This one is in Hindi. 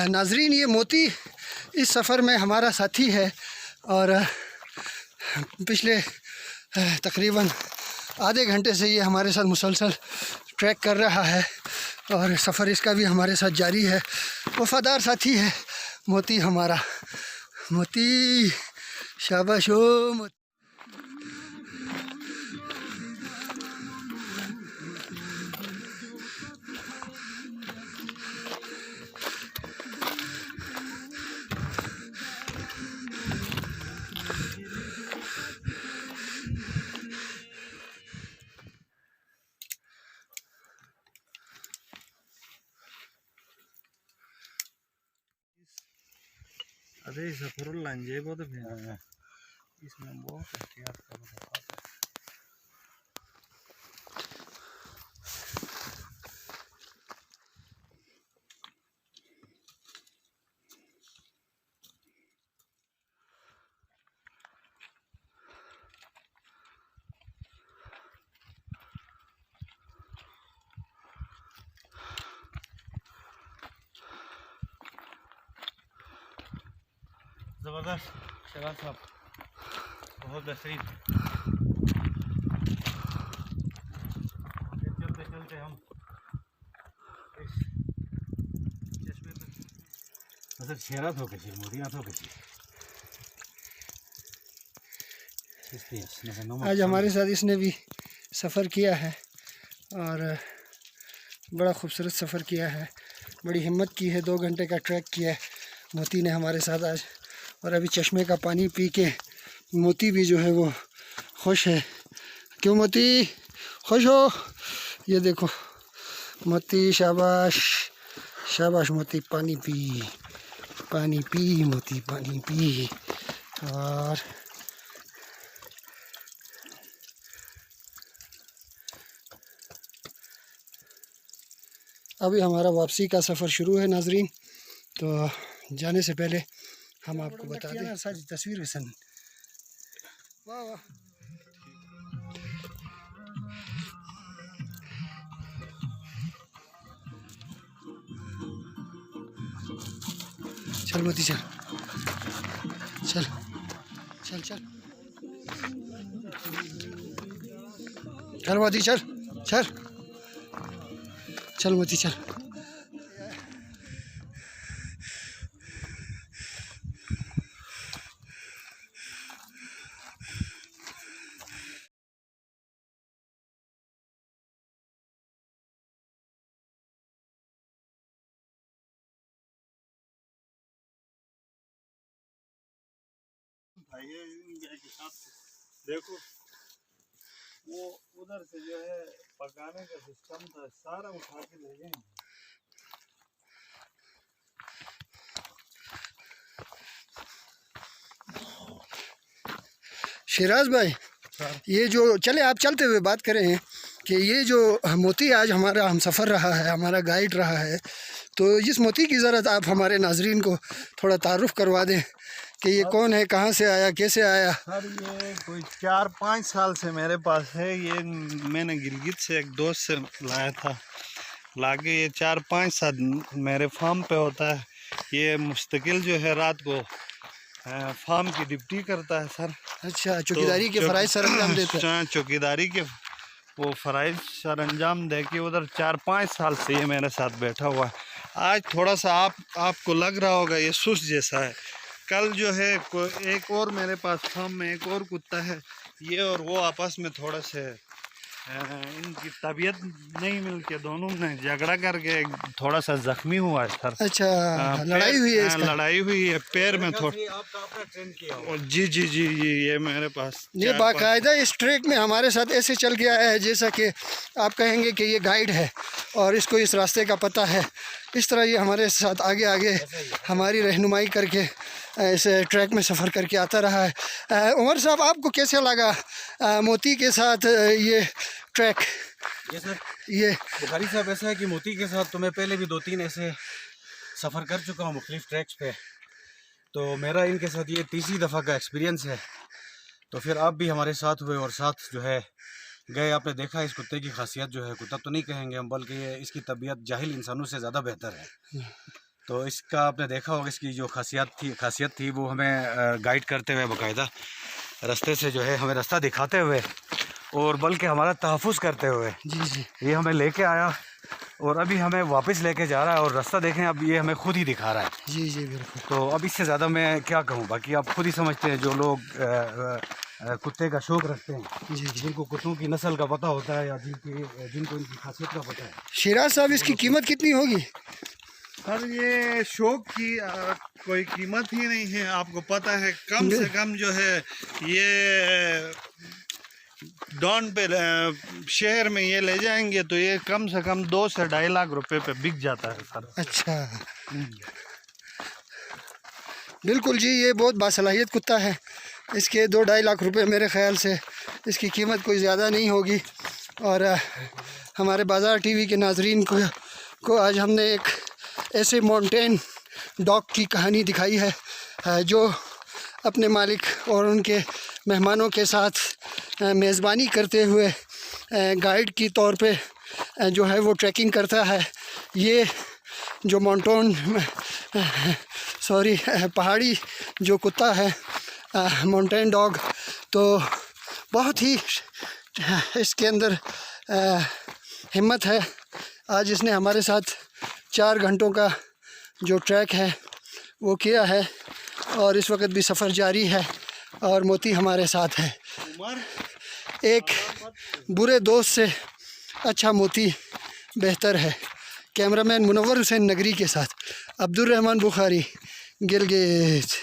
नाजरीन, ये मोती इस सफ़र में हमारा साथी है और पिछले तकरीबन आधे घंटे से ये हमारे साथ मुसलसल ट्रैक कर रहा है और सफ़र इसका भी हमारे साथ जारी है। वफ़ादार साथी है मोती हमारा। मोती, शाबाश हो मोती। अरे सफर लांजे बहुत है, इसमें बहुत एहतियात करना होता है। ज़बरदस्त शराब साहब, बहुत बेहतरीन। चलते चलते हम इस चश्मे पर मतलब शेरा तो कैसी मोरियाँ तो कैसी। आज हमारे साथ इसने भी सफ़र किया है और बड़ा खूबसूरत सफ़र किया है, बड़ी हिम्मत की है। 2 घंटे का ट्रैक किया है मोती ने हमारे साथ आज। और अभी चश्मे का पानी पी के मोती भी जो है वो खुश है। क्यों मोती, खुश हो? ये देखो मोती, शाबाश शाबाश मोती, पानी पी, पानी पी मोती, पानी पी। और अभी हमारा वापसी का सफ़र शुरू है नाजरीन। तो जाने से पहले हम आपको बता दें सारी तस्वीर सन। वाह वाह, चल मोती चल चल चल चल चल मोती चल चल चल मोती चल। देखो वो उधर से जो है पकाने का सिस्टम था, सारा उठा के ले गए। शिराज भाई, ये जो चले आप चलते हुए बात करें हैं कि ये जो मोती आज हमारा हम सफ़र रहा है, हमारा गाइड रहा है, तो इस मोती की ज़रूरत आप हमारे नाजरीन को थोड़ा तारुफ करवा दें कि ये कौन है, कहाँ से आया, कैसे आया। सर ये कोई 4-5 साल से मेरे पास है। ये मैंने गिलगित से एक दोस्त से लाया था, लाके ये 4-5 साल मेरे फार्म पे होता है। ये मुस्तकिल जो है रात को फार्म की ड्यूटी करता है सर। अच्छा, चौकीदारी के फ़राइज़ सर अंजाम देते हैं। चौकीदारी के वो फ़राइज़ सर अंजाम दे के उधर 4-5 साल से ये मेरे साथ बैठा हुआ है। आज थोड़ा सा आपको लग रहा होगा ये सुस्त जैसा है। कल जो है एक और मेरे पास फार्म में एक और कुत्ता है, ये और वो आपस में थोड़ा से इनकी तबीयत नहीं मिल के दोनों ने झगड़ा करके थोड़ा सा जख्मी हुआ है सर। अच्छा, लड़ाई हुई है इसका? लड़ाई हुई है पैर में थोड़ा। जी जी जी जी, ये मेरे पास ये बाकायदा इस ट्रैक में हमारे साथ ऐसे चल के आया है जैसा कि आप कहेंगे कि ये गाइड है और इसको इस रास्ते का पता है। इस तरह ये हमारे साथ आगे आगे हमारी रहनुमाई करके ऐसे ट्रैक में सफ़र करके आता रहा है। उमर साहब, आपको कैसे लगा मोती के साथ ये ट्रैक? ये सर, ये बुखारी साहब, ऐसा है कि मोती के साथ तो मैं पहले भी 2-3 ऐसे सफ़र कर चुका हूँ मुख्तलिफ ट्रैक्स पे, तो मेरा इनके साथ ये तीसरी दफ़ा का एक्सपीरियंस है। तो फिर आप भी हमारे साथ हुए और साथ जो है गए आपने देखा इस कुत्ते की खासियत जो है, कुत्ता तो नहीं कहेंगे हम, बल्कि ये इसकी तबीयत जाहिल इंसानों से ज़्यादा बेहतर है। तो इसका आपने देखा होगा, इसकी जो खासियत थी वो हमें गाइड करते हुए बाकायदा रास्ते से जो है हमें रास्ता दिखाते हुए और बल्कि हमारा तहफ़्फ़ुज़ करते हुए जी जी ये हमें लेके आया और अभी हमें वापस लेके जा रहा है। और रास्ता देखें, अब ये हमें खुद ही दिखा रहा है। जी जी बिल्कुल। तो अब इससे ज़्यादा मैं क्या कहूँ, बाकी आप खुद ही समझते हैं जो लोग कुत्ते का शौक़ रखते हैं, जी जी। जिनको कुत्तों की नस्ल का पता होता है या जिनको इनकी खासियत का पता है। शिराज साहब, इसकी कीमत कितनी होगी? सर ये शौक की कोई कीमत ही नहीं है, आपको पता है। कम से कम जो है ये डॉन पे शहर में ये ले जाएंगे तो ये कम से कम 2 से 2.5 लाख रुपए पे बिक जाता है सर। अच्छा, बिल्कुल जी, ये बहुत बासलाहियत कुत्ता है। इसके 2-2.5 लाख रुपए मेरे ख़्याल से इसकी कीमत कोई ज़्यादा नहीं होगी। और हमारे बाज़ार टीवी के नाजरीन को आज हमने एक ऐसे माउंटेन डॉग की कहानी दिखाई है जो अपने मालिक और उनके मेहमानों के साथ मेज़बानी करते हुए गाइड की तौर पे जो है वो ट्रैकिंग करता है। ये जो पहाड़ी जो कुत्ता है, माउंटेन डॉग, तो बहुत ही इसके अंदर हिम्मत है। आज इसने हमारे साथ 4 घंटों का जो ट्रैक है वो किया है और इस वक्त भी सफ़र जारी है और मोती हमारे साथ है। एक बुरे दोस्त से अच्छा मोती बेहतर है। कैमरामैन मुनव्वर हुसैन नगरी के साथ अब्दुल रहमान बुखारी, गिलगित।